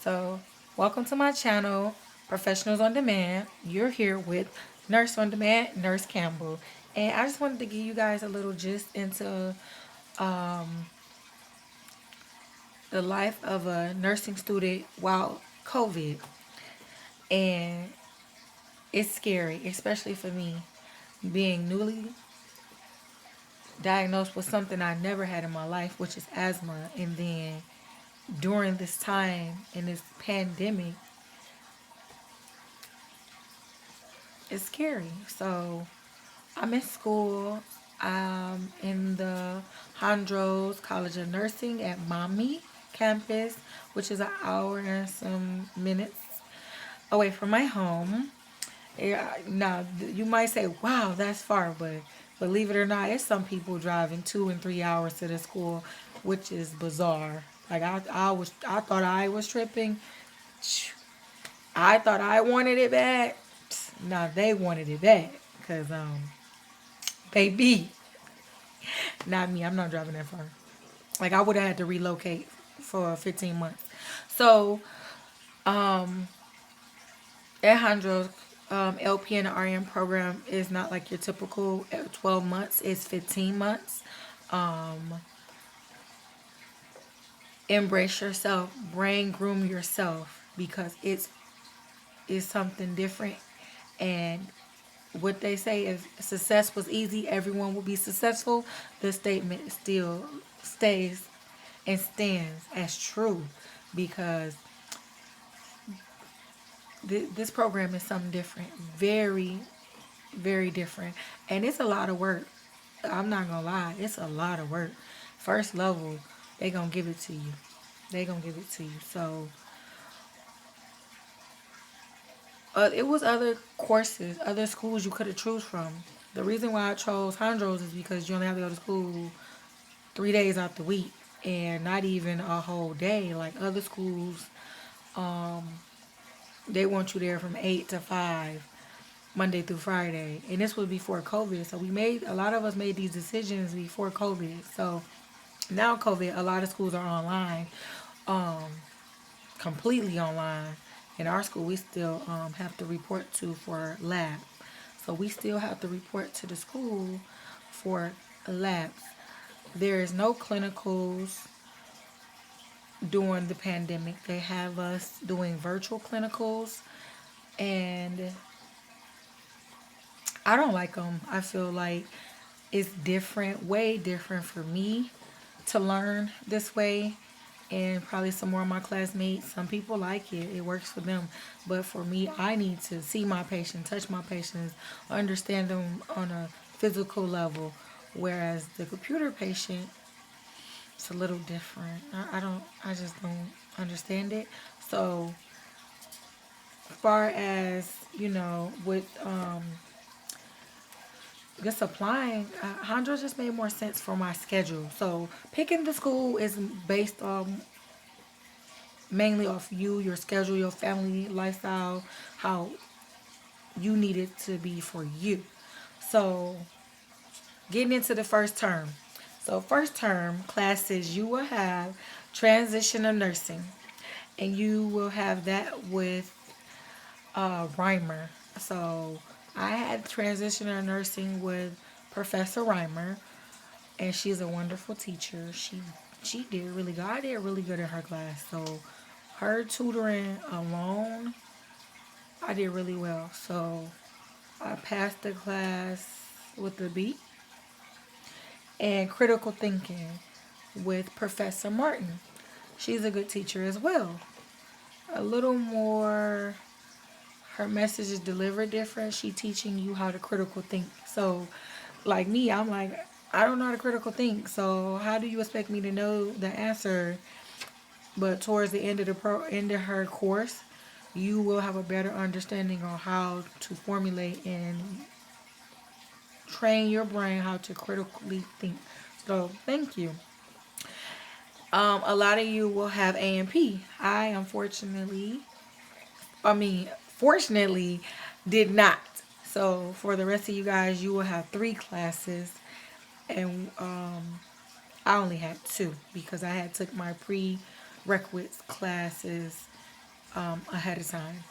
So, welcome to my channel, Professionals on Demand. You're here with Nurse on Demand, Nurse Campbell. And I just wanted to give you guys a little gist into um, the life of a nursing student while COVID. And it's scary, especially for me, being newly diagnosed with something I never had in my life, which is asthma. And then during this time in this pandemic, it's scary. So, I'm in school. I'm in the Hondros College of Nursing at Mommy campus, which is an hour and some minutes away from my home. Yeah, now you might say, "Wow, that's far," but believe it or not, it's some people driving 2 and 3 hours to the school, which is bizarre. Like I thought I was tripping. I thought I wanted it bad. Now they wanted it bad, cause baby, not me. I'm not driving that far. Like I would have had to relocate for 15 months. So Alejandro's LP and RN program is not like your typical 12 months. It's 15 months. Um, Embrace yourself. Brain groom yourself because it's something different. And what they say, if success was easy, everyone would be successful. The statement still stays and stands as true because this program is something different, very, very different, and it's a lot of work. I'm not gonna lie, it's a lot of work. First level, they gonna give it to you. They gonna give it to you. So it was other courses, other schools you could have choose from. The reason why I chose Hondros is because you only have to go to school 3 days out the week and not even a whole day. Like other schools, they want you there from 8 to 5, Monday through Friday, and this was before COVID. So we made a lot of us made these decisions before COVID. So now COVID, a lot of schools are online, um, completely online. In our school, we still have to report to for lab. So we still have to report to the school for labs. There is no clinicals during the pandemic. They have us doing virtual clinicals, and I don't like them. I feel like it's different, way different for me to learn this way. And probably some more of my classmates, some people like it. It works for them. But for me, I need to see my patient, touch my patients, understand them on a physical level. Whereas the computer patient, it's a little different. I just don't understand it. So, as far as, with just applying, Hondros just made more sense for my schedule. So picking the school is based on mainly off you, your schedule, your family lifestyle, how you need it to be for you. So getting into the first term. So first term classes you will have transition of nursing, and you will have that with Reimer. So I had transition of nursing with Professor Reimer, and she's a wonderful teacher. She did really good. I did really good in her class. So her tutoring alone, I did really well. So I passed the class with a B. And critical thinking with Professor Martin. She's a good teacher as well. A little more, her message is delivered different. She teaching you how to critical think. So like me, I'm like, I don't know how to critical think. So how do you expect me to know the answer? But towards the end of end of her course, you will have a better understanding on how to formulate and train your brain how to critically think. So thank you. A lot of you will have A&P. I unfortunately, I mean, fortunately, did not. So for the rest of you guys, you will have 3 classes, and I only had 2 because I had took my prerequisites classes ahead of time.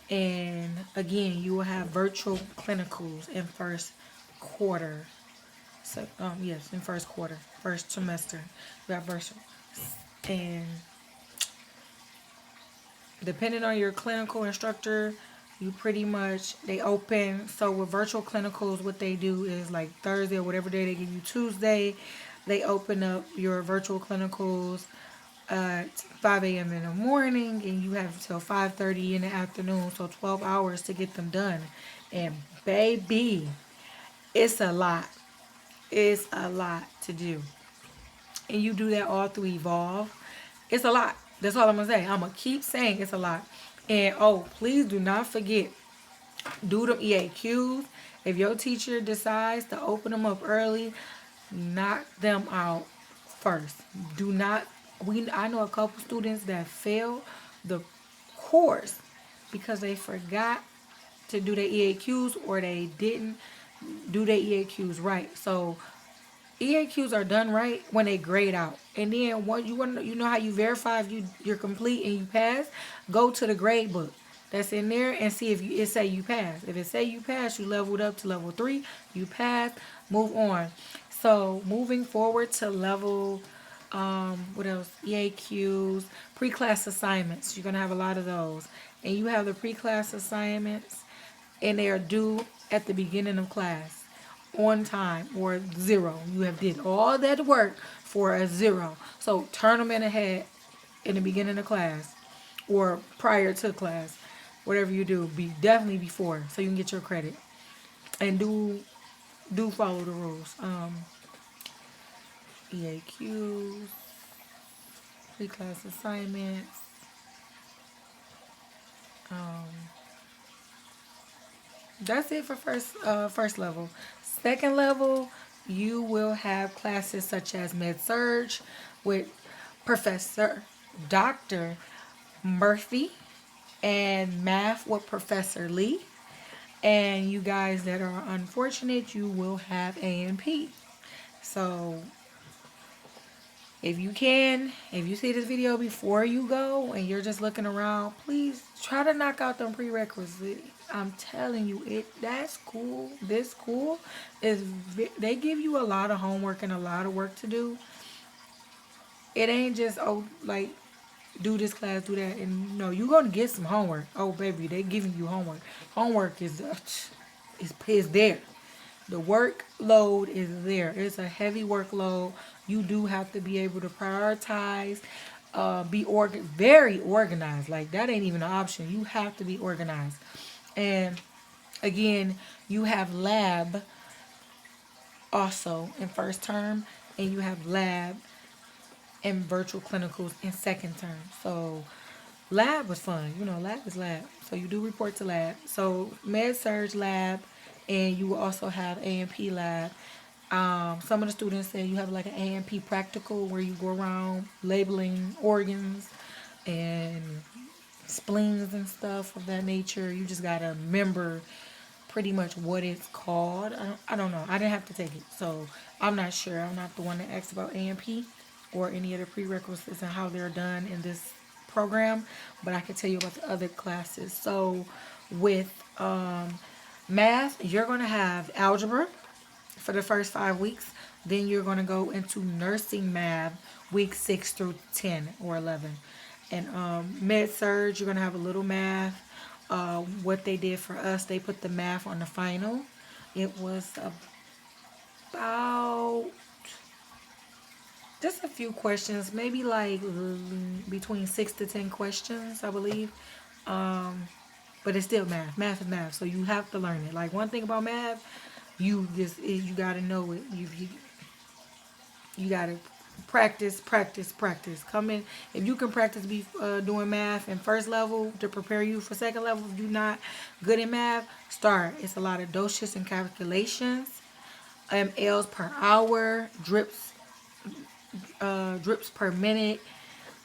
And again, you will have virtual clinicals in first quarter. So, yes, in first quarter, first semester, you have virtual. And depending on your clinical instructor, you pretty much, they open. So with virtual clinicals, what they do is like Thursday or whatever day they give you, Tuesday, they open up your virtual clinicals at 5 a.m. in the morning, and you have until 5:30 in the afternoon, so 12 hours to get them done. And baby, it's a lot. It's a lot to do. And you do that all through Evolve. It's a lot. That's all I'm gonna say. I'm gonna keep saying it's a lot. And oh, please do not forget, do them EAQs. If your teacher decides to open them up early, knock them out first. Do not. I know a couple students that failed the course because they forgot to do their EAQs, or they didn't do their EAQs right. So EAQs are done right when they grade out. And then once you know how you verify if you're complete and you pass, go to the grade book that's in there and see if it say you pass. If it say you pass, you leveled up to level 3, you pass, move on. So moving forward to level, what else? EAQs, pre-class assignments. You're gonna have a lot of those. And you have the pre-class assignments, and they are due at the beginning of class, on time, or zero. You have did all that work for a zero. So turn them in ahead in the beginning of class or prior to class. Whatever you do, be definitely before so you can get your credit. And do follow the rules. EAQs, pre-class assignments. That's it for first level. Second level, you will have classes such as Med Surge with Professor Dr. Murphy, and Math with Professor Lee. And you guys that are unfortunate, you will have A&P. So if you see this video before you go and you're just looking around, please try to knock out them prerequisites. I'm telling you, that school, this school they give you a lot of homework and a lot of work to do. It ain't just, oh, like, do this class, do that, and no, you're gonna get some homework. Oh baby, they giving you homework. Homework is there. The workload is there. It's a heavy workload. You do have to be able to prioritize, be very organized. Like, that ain't even an option. You have to be organized. And again, you have lab also in first term, and you have lab and virtual clinicals in second term. So lab was fun. Lab is lab. So you do report to lab. So med surge lab, and you will also have A&P lab. Some of the students say you have like an A&P practical where you go around labeling organs and spleens and stuff of that nature. You just gotta remember pretty much what it's called. I don't know. I didn't have to take it, so I'm not sure. I'm not the one that asked about A&P or any other prerequisites and how they're done in this program, but I can tell you about the other classes. So with math, you're going to have algebra for the first 5 weeks. Then you're going to go into nursing math week 6 through 10 or 11. And med surge, you're going to have a little math. What they did for us, they put the math on the final. It was about just a few questions, maybe like between 6 to 10 questions, I believe. But it's still math. Math is math, so you have to learn it. Like, one thing about math, you gotta know it. You gotta practice, practice, practice. Come in, if you can practice doing math in first level to prepare you for second level. If you're not good in math, start. It's a lot of doses and calculations, mLs per hour, drips per minute,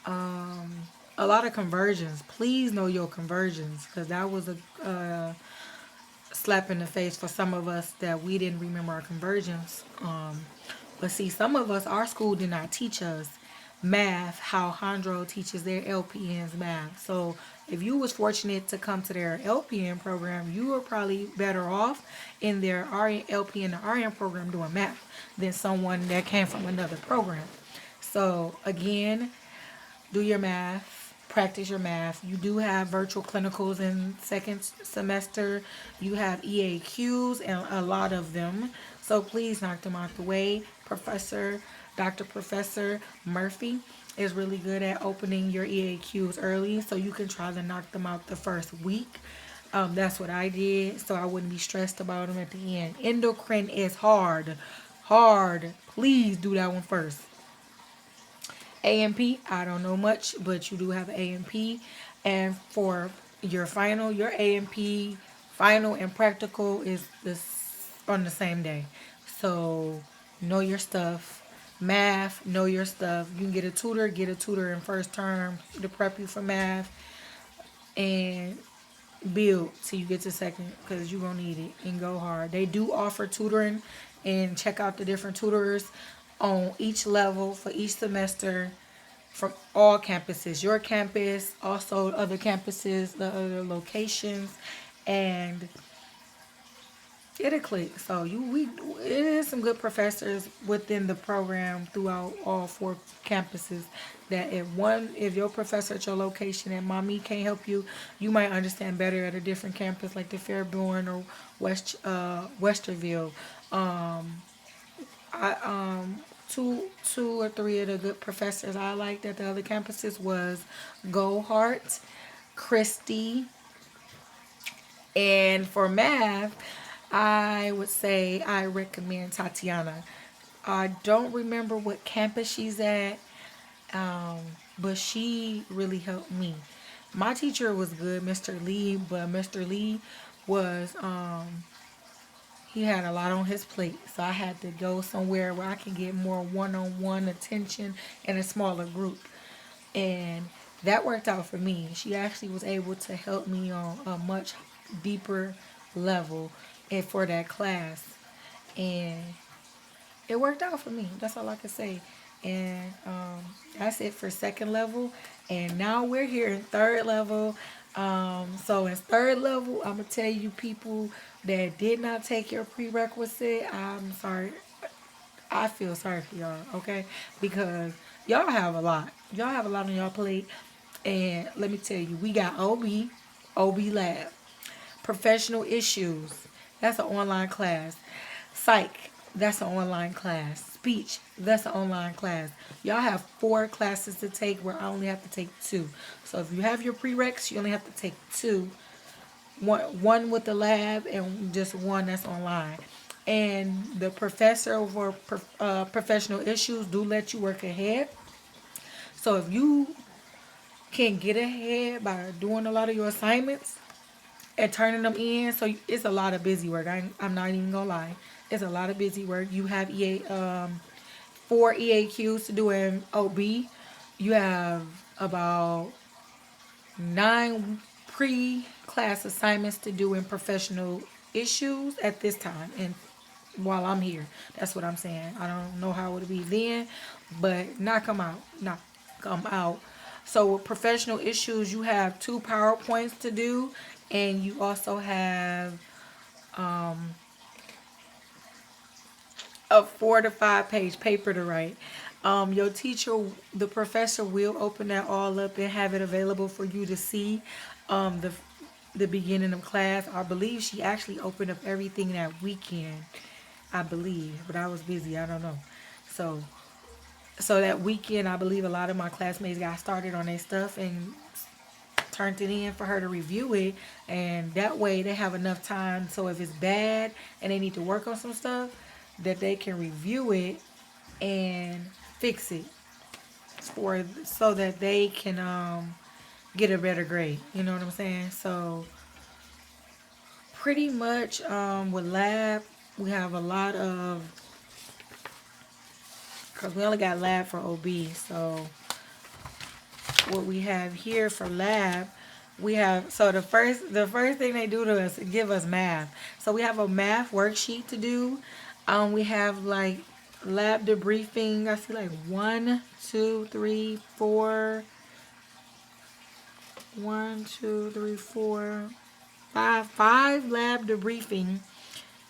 a lot of conversions. Please know your conversions, because that was a slap in the face for some of us that we didn't remember our conversions. But see, some of us, our school did not teach us math, how Hondro teaches their LPNs math. So if you was fortunate to come to their LPN program, you were probably better off in their RN, LPN and RN program doing math than someone that came from another program. So again, do your math, practice your math. You do have virtual clinicals in second semester. You have EAQs and a lot of them. So please knock them out the way. Dr. Professor Murphy is really good at opening your EAQs early so you can try to knock them out the first week. That's what I did, so I wouldn't be stressed about them at the end. Endocrine is hard. Hard. Please do that one first. A&P, I don't know much, but you do have A&P. And for your A&P final and practical is this on the same day. So know your stuff. Math, know your stuff. You can get a tutor in first term to prep you for math and build till you get to second because you're going to need it and go hard. They do offer tutoring and check out the different tutors on each level for each semester from all campuses, your campus, also other campuses, the other locations, and it'll click. So it is some good professors within the program throughout all four campuses. That if your professor at your location and mommy can't help you, you might understand better at a different campus like the Fairborn or Westerville. I two or three of the good professors I liked at the other campuses was Gohart, Christie, and for math, I would say I recommend Tatiana. I don't remember what campus she's at, um, but she really helped me. My teacher was good, Mr. Lee, but Mr. Lee was he had a lot on his plate, so I had to go somewhere where I can get more one-on-one attention in a smaller group. And that worked out for me. She actually was able to help me on a much deeper level and for that class. And it worked out for me. That's all I can say. And that's it for second level. And now we're here in third level. So in third level, I'm gonna tell you people that did not take your prerequisite. I'm sorry. I feel sorry for y'all, okay? Because y'all have a lot. Y'all have a lot on y'all plate. And let me tell you, we got OB Lab, Professional Issues. That's an online class. Psych, that's an online class. Speech, that's an online class. Y'all have 4 classes to take where I only have to take 2. So if you have your prereqs, you only have to take 2. One with the lab and just one that's online. And the professor for professional issues do let you work ahead. So if you can get ahead by doing a lot of your assignments and turning them in, so it's a lot of busy work. I'm not even gonna lie, it's a lot of busy work. You have 4 EAQs to do in OB. You have about 9 pre-class assignments to do in professional issues at this time. And while I'm here, that's what I'm saying. I don't know how it would be then, but knock them out. Knock them out. So with professional issues, you have 2 PowerPoints to do, and you also have a 4 to 5 page paper to write. Your teacher, the professor, will open that all up and have it available for you to see. The beginning of class, I believe she actually opened up everything that weekend. I believe, but I was busy. I don't know. So, so that weekend, I believe a lot of my classmates got started on their stuff and turned it in for her to review it, and that way they have enough time. So if it's bad and they need to work on some stuff, that they can review it and fix it for so that they can get a better grade. You know what I'm saying? So pretty much with lab, we have a lot of, because we only got lab for OB. So what we have here for lab, we have, so the first thing they do to us is give us math. So we have a math worksheet to do. We have like Lab debriefing. I see like one, two, three, four. One, two, three, four, five. Five lab debriefing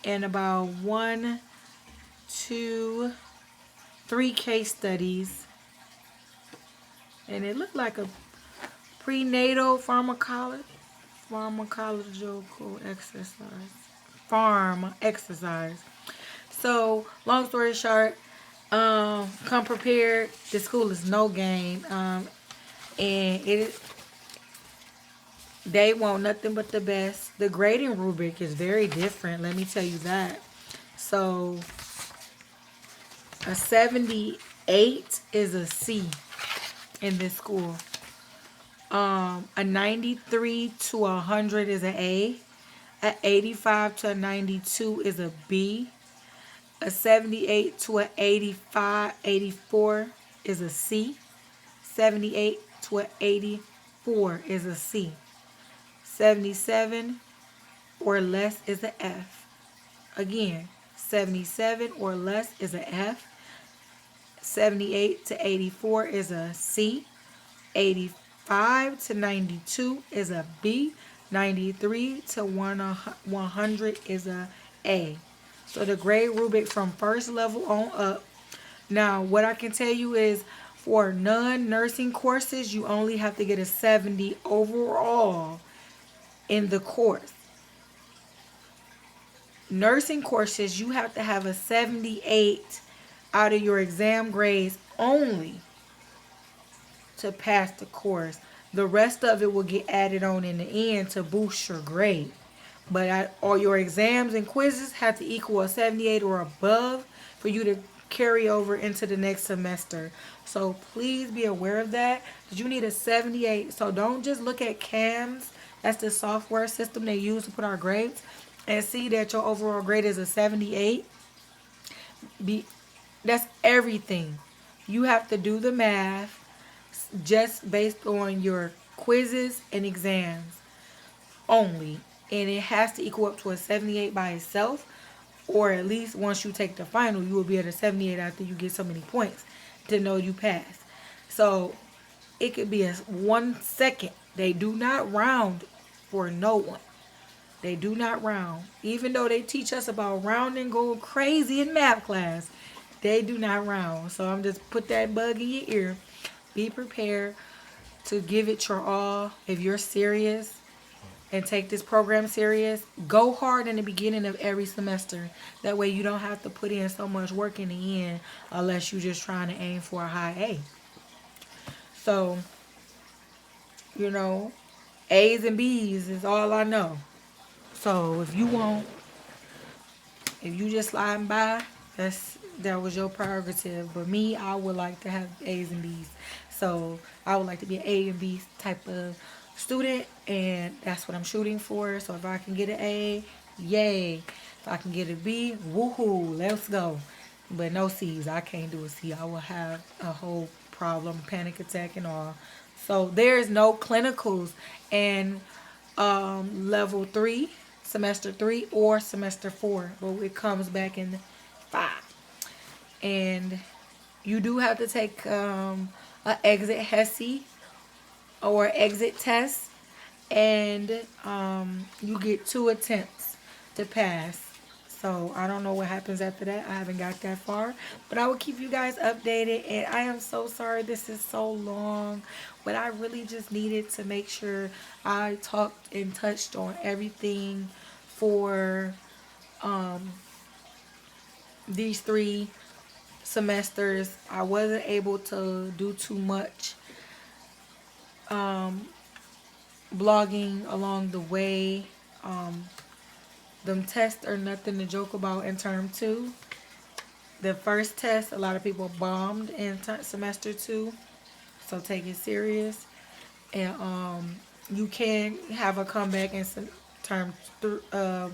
and about one, two, three case studies. And it looked like a prenatal pharmacological exercise. Farm exercise. So, long story short, come prepared. The school is no game. And they want nothing but the best. The grading rubric is very different, let me tell you that. So, a 78 is a C in this school. A 93 to 100 is an A. A 85 to a 92 is a B. A 78 to an 85, 84 is a C. 78 to an 84 is a C. 77 or less is an F. Again, 77 or less is an F. 78 to 84 is a C. 85 to 92 is a B. 93 to 100 is a A. So the grade rubric from first level on up. Now, what I can tell you is for non-nursing courses, you only have to get a 70 overall in the course. Nursing courses, you have to have a 78 out of your exam grades only to pass the course. The rest of it will get added on in the end to boost your grade. But all your exams and quizzes have to equal a 78 or above for you to carry over into the next semester. So please be aware of that. You need a 78. So don't just look at CAMS. That's the software system they use to put our grades. And see that your overall grade is a 78. That's everything. You have to do the math just based on your quizzes and exams only. And it has to equal up to a 78 by itself. Or at least once you take the final, you will be at a 78 after you get so many points to know you passed. So it could be a 1 second. They do not round for no one. They do not round. Even though they teach us about rounding, go crazy in math class, they do not round. So I'm just put that bug in your ear. Be prepared to give it your all. If you're serious and take this program serious, go hard in the beginning of every semester. That way you don't have to put in so much work in the end unless you're just trying to aim for a high A. So, A's and B's is all I know. So if you just sliding by, that was your prerogative. But me, I would like to have A's and B's. So I would like to be an A and B type of student, and that's what I'm shooting for. So if I can get an A, yay. If I can get a B, woohoo, let's go. But no C's. I can't do a C. I will have a whole problem, panic attack and all. So there's no clinicals in level 3, semester 3, or semester 4. But it comes back in 5. And you do have to take an exit HESI or exit test, and you get 2 attempts to pass. So I don't know what happens after that. I haven't got that far, but I will keep you guys updated. And I am so sorry this is so long, but I really just needed to make sure I talked and touched on everything for these 3 semesters. I wasn't able to do too much blogging along the way. Them tests are nothing to joke about in term 2. The first test, a lot of people bombed in semester 2, so take it serious. And you can have a comeback in term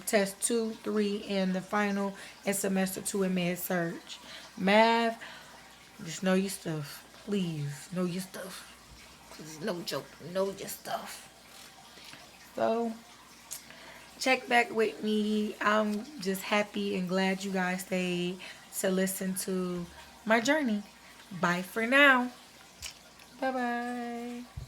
test 2, 3, and the final in semester 2 in med surge. Math, just know your stuff. Please, know your stuff. It's no joke. Know your stuff. So, check back with me. I'm just happy and glad you guys stayed to listen to my journey. Bye for now. Bye bye.